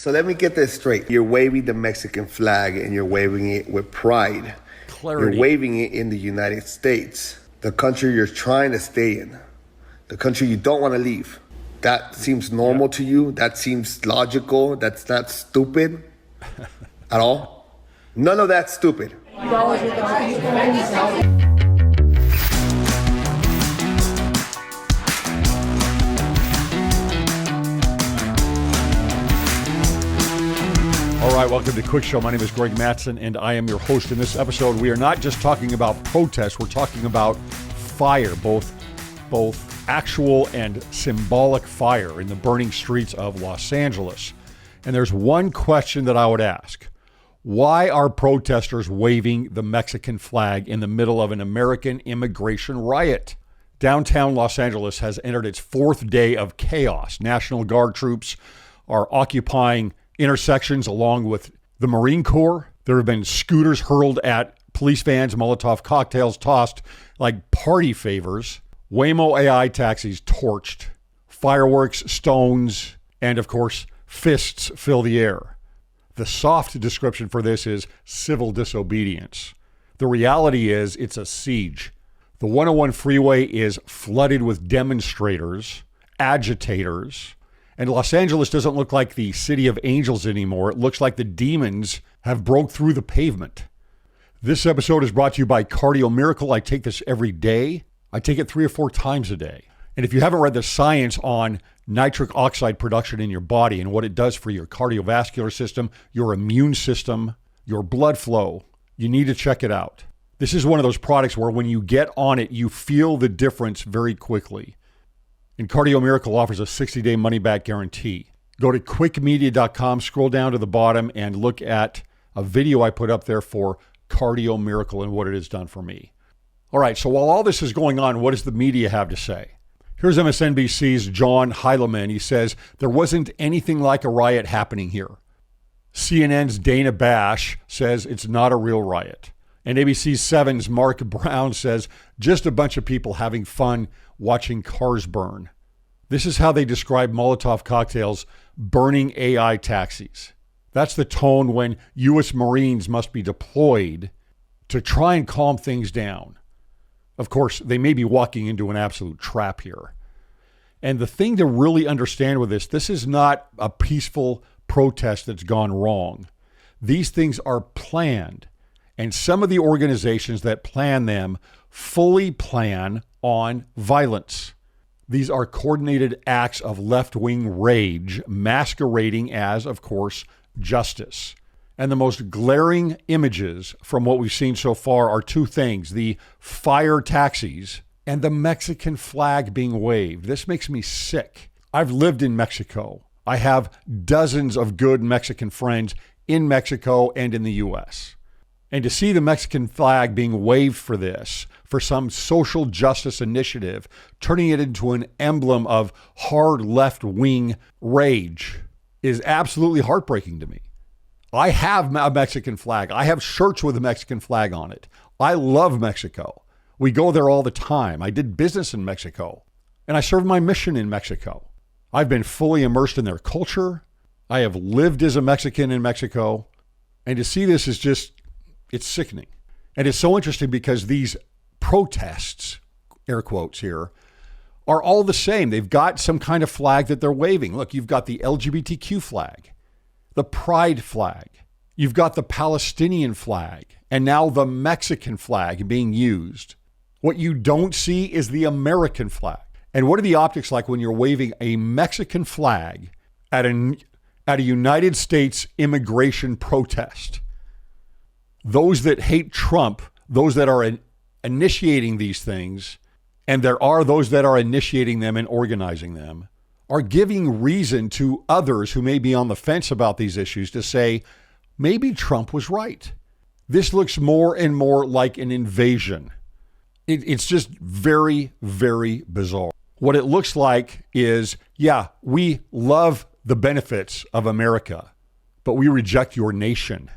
So let me get this straight. You're waving the Mexican flag and you're waving it with pride. Clarity. You're waving it in the United States, the country you're trying to stay in, the country you don't want to leave. That seems normal to you? That seems logical? That's not stupid at all? None of that's stupid. All right, welcome to Cwic Show. My name is Greg Mattson, and I am your host. In this episode, we are not just talking about protests. We're talking about fire, both actual and symbolic fire in the burning streets of Los Angeles. And there's one question that I would ask. Why are protesters waving the Mexican flag in the middle of an American immigration riot? Downtown Los Angeles has entered its fourth day of chaos. National Guard troops are occupying intersections along with the Marine Corps. There have been scooters hurled at police vans, Molotov cocktails tossed like party favors, Waymo AI taxis torched, fireworks, stones, and of course, fists fill the air. The soft description for this is civil disobedience. The reality is it's a siege. The 101 freeway is flooded with demonstrators, agitators, and Los Angeles doesn't look like the city of angels anymore. It looks like the demons have broke through the pavement. This episode is brought to you by Cardio Miracle. I take this every day. I take it 3 or 4 times a day. And if you haven't read the science on nitric oxide production in your body and what it does for your cardiovascular system, your immune system, your blood flow, you need to check it out. This is one of those products where when you get on it, you feel the difference very quickly. And Cardio Miracle offers a 60-day money-back guarantee. Go to CwicMedia.com, scroll down to the bottom, and look at a video I put up there for Cardio Miracle and what it has done for me. All right, so while all this is going on, what does the media have to say? Here's MSNBC's John Heilemann. He says, there wasn't anything like a riot happening here. CNN's Dana Bash says it's not a real riot. And ABC 7's Mark Brown says, just a bunch of people having fun watching cars burn. This is how they describe Molotov cocktails burning AI taxis. That's the tone when U.S. Marines must be deployed to try and calm things down. Of course, they may be walking into an absolute trap here. And the thing to really understand with this is not a peaceful protest that's gone wrong. These things are planned. And some of the organizations that plan them fully plan on violence. These are coordinated acts of left-wing rage masquerading as, of course, justice. And the most glaring images from what we've seen so far are 2 things: the fire taxis and the Mexican flag being waved. This makes me sick. I've lived in Mexico. I have dozens of good Mexican friends in Mexico and in the U.S. And to see the Mexican flag being waved for this, for some social justice initiative, turning it into an emblem of hard left-wing rage, is absolutely heartbreaking to me. I have a Mexican flag. I have shirts with a Mexican flag on it. I love Mexico. We go there all the time. I did business in Mexico, and I served my mission in Mexico. I've been fully immersed in their culture. I have lived as a Mexican in Mexico, and to see this is just, it's sickening. And it's so interesting because these protests, air quotes here, are all the same. They've got some kind of flag that they're waving. Look, you've got the LGBTQ flag, the pride flag, you've got the Palestinian flag, and now the Mexican flag being used. What you don't see is the American flag. And what are the optics like when you're waving a Mexican flag at a United States immigration protest? Those that hate Trump, those that are initiating these things, and there are those that are initiating them and organizing them, are giving reason to others who may be on the fence about these issues to say, maybe Trump was right. This looks more and more like an invasion. It's just very, very bizarre. What it looks like is, yeah, we love the benefits of America, but we reject your nation.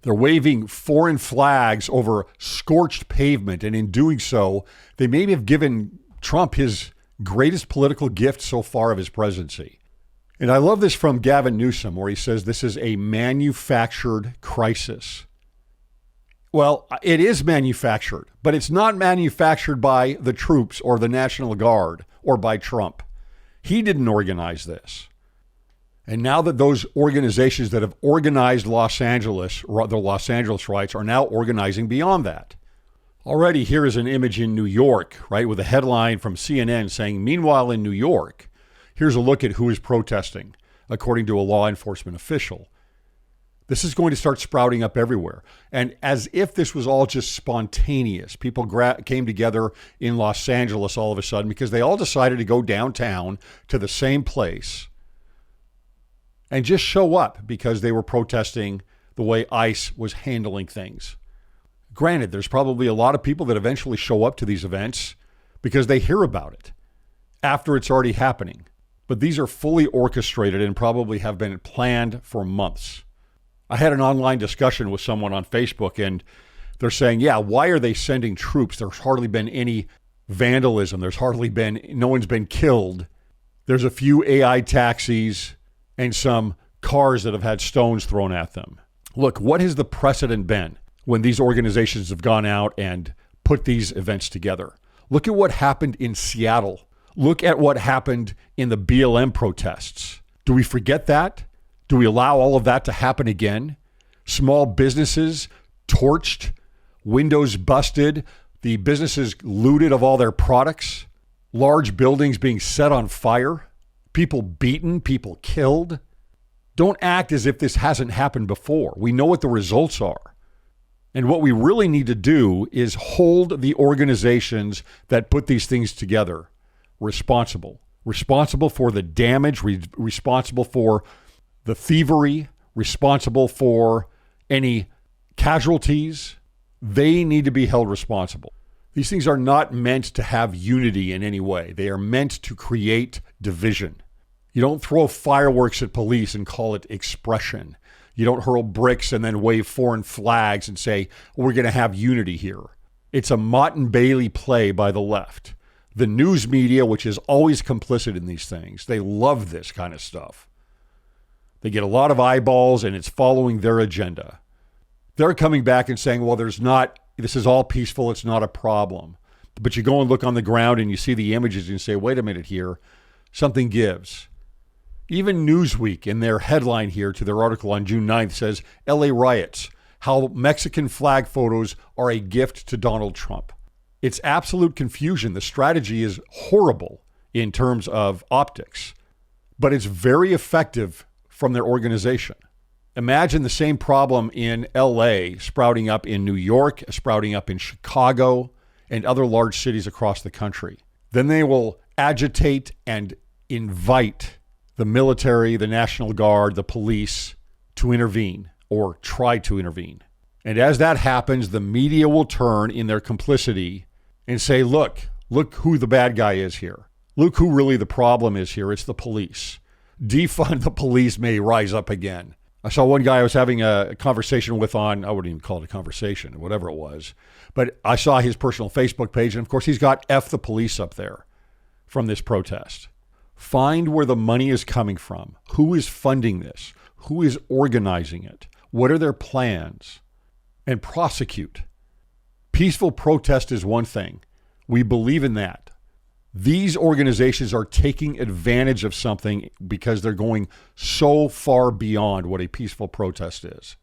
They're waving foreign flags over scorched pavement, and in doing so, they maybe have given Trump his greatest political gift so far of his presidency. And I love this from Gavin Newsom, where he says this is a manufactured crisis. Well, it is manufactured, but it's not manufactured by the troops or the National Guard or by Trump. He didn't organize this. And now that those organizations that have organized Los Angeles, the Los Angeles riots, are now organizing beyond that. Already here is an image in New York, right, with a headline from CNN saying, meanwhile in New York, here's a look at who is protesting, according to a law enforcement official. This is going to start sprouting up everywhere. And as if this was all just spontaneous, people came together in Los Angeles all of a sudden because they all decided to go downtown to the same place and just show up because they were protesting the way ICE was handling things. Granted, there's probably a lot of people that eventually show up to these events because they hear about it after it's already happening. But these are fully orchestrated and probably have been planned for months. I had an online discussion with someone on Facebook, and they're saying, yeah, why are they sending troops? There's hardly been any vandalism. No one's been killed. There's a few AI taxis and some cars that have had stones thrown at them. Look, what has the precedent been when these organizations have gone out and put these events together? Look at what happened in Seattle. Look at what happened in the BLM protests. Do we forget that? Do we allow all of that to happen again? Small businesses torched, windows busted, the businesses looted of all their products, large buildings being set on fire, people beaten, people killed. Don't act as if this hasn't happened before. We know what the results are. And what we really need to do is hold the organizations that put these things together responsible for the damage, responsible for the thievery, responsible for any casualties. They need to be held responsible. These things are not meant to have unity in any way. They are meant to create division. You don't throw fireworks at police and call it expression. You don't hurl bricks and then wave foreign flags and say, we're going to have unity here. It's a Mott and Bailey play by the left. The news media, which is always complicit in these things, they love this kind of stuff. They get a lot of eyeballs and it's following their agenda. They're coming back and saying, well, this is all peaceful. It's not a problem. But you go and look on the ground and you see the images and you say, wait a minute here, something gives. Even Newsweek in their headline here to their article on June 9th says, LA riots, how Mexican flag photos are a gift to Donald Trump. It's absolute confusion. The strategy is horrible in terms of optics, but it's very effective from their organization. Imagine the same problem in LA sprouting up in New York, sprouting up in Chicago, and other large cities across the country. Then they will agitate and invite the military, the National Guard, the police to intervene or try to intervene. And as that happens, the media will turn in their complicity and say, look who the bad guy is here. Look who really the problem is here. It's the police. Defund the police may rise up again. I saw one guy I was having a conversation with I wouldn't even call it a conversation, whatever it was. But I saw his personal Facebook page, and of course he's got F the police up there from this protest. Find where the money is coming from. Who is funding this? Who is organizing it? What are their plans? And prosecute. Peaceful protest is one thing. We believe in that. These organizations are taking advantage of something because they're going so far beyond what a peaceful protest is.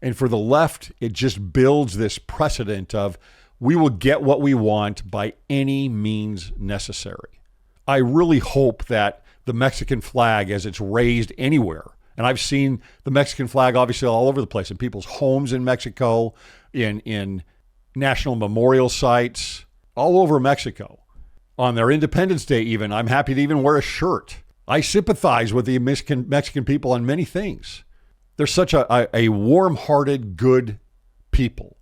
And for the left, it just builds this precedent of we will get what we want by any means necessary. I really hope that the Mexican flag, as it's raised anywhere, and I've seen the Mexican flag obviously all over the place, in people's homes in Mexico, in national memorial sites, all over Mexico. On their Independence Day even, I'm happy to even wear a shirt. I sympathize with the Mexican people on many things. They're such a warm-hearted, good people.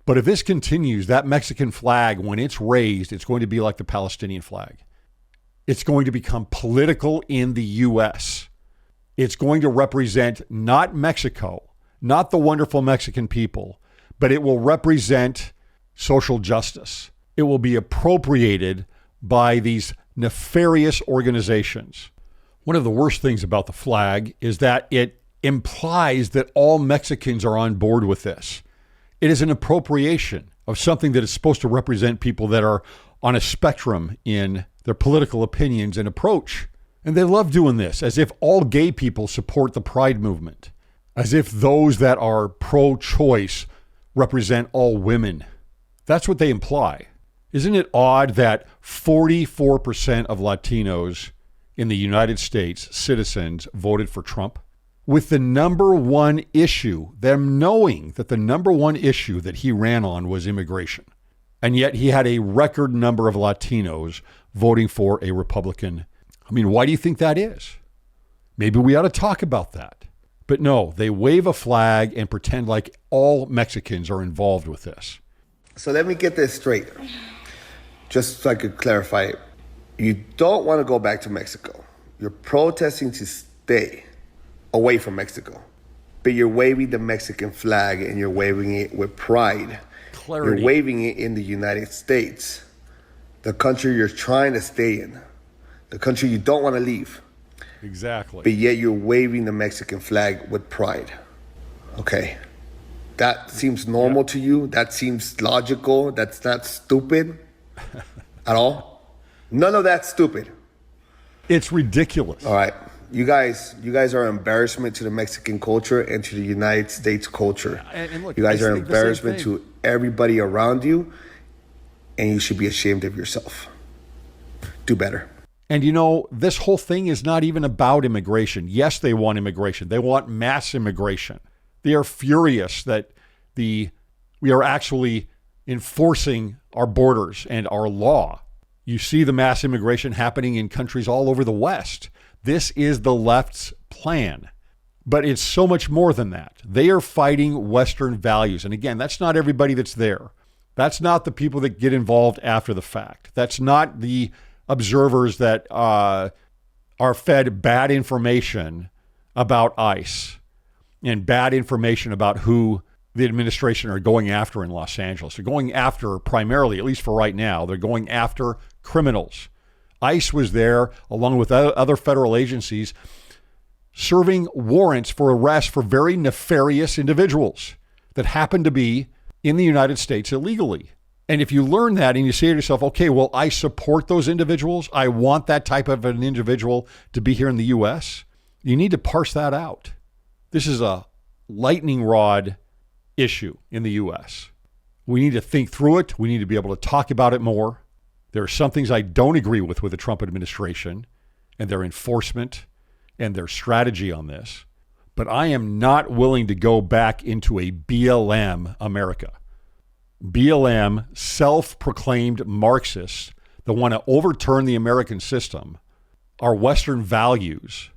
But if this continues, that Mexican flag, when it's raised, it's going to be like the Palestinian flag. It's going to become political in the U.S. It's going to represent not Mexico, not the wonderful Mexican people, but it will represent social justice. It will be appropriated by these nefarious organizations. One of the worst things about the flag is that it implies that all Mexicans are on board with this. It is an appropriation of something that is supposed to represent people that are on a spectrum in their political opinions and approach. And they love doing this, as if all gay people support the pride movement, as if those that are pro-choice represent all women. That's what they imply. Isn't it odd that 44% of Latinos in the United States, citizens, voted for Trump? With the number one issue, them knowing that the number one issue that he ran on was immigration. And yet he had a record number of Latinos voting for a Republican. I mean, why do you think that is? Maybe we ought to talk about that. But no, they wave a flag and pretend like all Mexicans are involved with this. So let me get this straight, just so I could clarify it. You don't want to go back to Mexico. You're protesting to stay away from Mexico, but you're waving the Mexican flag and you're waving it with pride. Clarity. You're waving it in the United States, the country you're trying to stay in, the country you don't want to leave. Exactly. But yet you're waving the Mexican flag with pride. Okay. That seems normal to you? That seems logical? That's not stupid at all? None of that's stupid. It's ridiculous. All right. You guys are an embarrassment to the Mexican culture and to the United States culture. And look, you guys I are an think the same embarrassment thing. to everybody around you, and you should be ashamed of yourself. Do better. And you know, this whole thing is not even about immigration. Yes, they want immigration. They want mass immigration. They are furious that we are actually enforcing our borders and our law. You see the mass immigration happening in countries all over the West. This is the left's plan. But it's so much more than that. They are fighting Western values. And again, that's not everybody that's there. That's not the people that get involved after the fact. That's not the observers that are fed bad information about ICE and bad information about who the administration are going after in Los Angeles. They're going after primarily, at least for right now, they're going after criminals. ICE was there along with other federal agencies serving warrants for arrest for very nefarious individuals that happen to be in the United States illegally. And if you learn that and you say to yourself, okay, well, I support those individuals, I want that type of an individual to be here in the U.S., you need to parse that out. This is a lightning rod issue in the U.S. We need to think through it. We need to be able to talk about it more. There are some things I don't agree with the Trump administration and their enforcement and their strategy on this. But I am not willing to go back into a BLM America. BLM, self-proclaimed Marxists that want to overturn the American system, our Western values,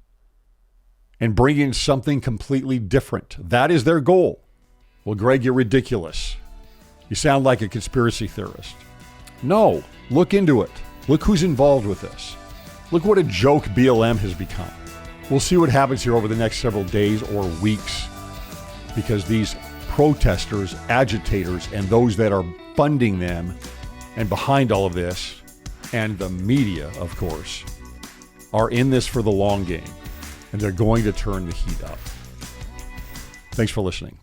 and bring in something completely different. That is their goal. Well, Greg, you're ridiculous. You sound like a conspiracy theorist. No, look into it. Look who's involved with this. Look what a joke BLM has become. We'll see what happens here over the next several days or weeks, because these protesters, agitators, and those that are funding them and behind all of this, and the media, of course, are in this for the long game, and they're going to turn the heat up. Thanks for listening.